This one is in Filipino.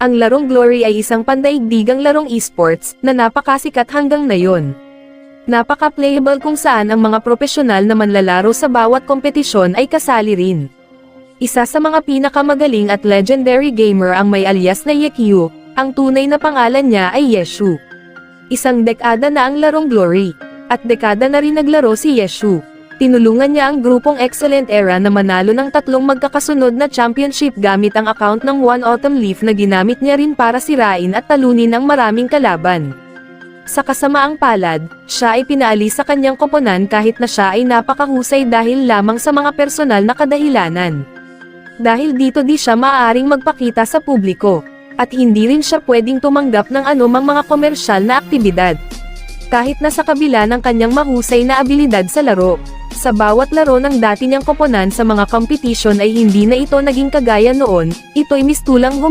Ang larong Glory ay isang pandaigdigang larong esports na napakasikat hanggang ngayon. Napaka-playable kung saan ang mga profesional na manlalaro sa bawat kompetisyon ay kasali rin. Isa sa mga pinakamagaling at legendary gamer ang may alias na Yekyu, ang tunay na pangalan niya ay Yeshu. Isang dekada na ang larong Glory, at dekada na rin naglaro si Yeshu. Tinulungan niya ang grupong Excellent Era na manalo ng 3 magkakasunod na championship gamit ang account ng One Autumn Leaf na ginamit niya rin para sirain at talunin ang maraming kalaban. Sa kasamaang palad, siya ay pinaalis sa kanyang koponan kahit na siya ay napakahusay dahil lamang sa mga personal na kadahilanan. Dahil dito di siya maaaring magpakita sa publiko, at hindi rin siya pwedeng tumanggap ng anumang mga komersyal na aktibidad. Kahit na sa kabila ng kanyang mahusay na abilidad sa laro, sa bawat laro ng dati niyang koponan sa mga kompetisyon ay hindi na ito naging kagaya noon, ito'y mistulang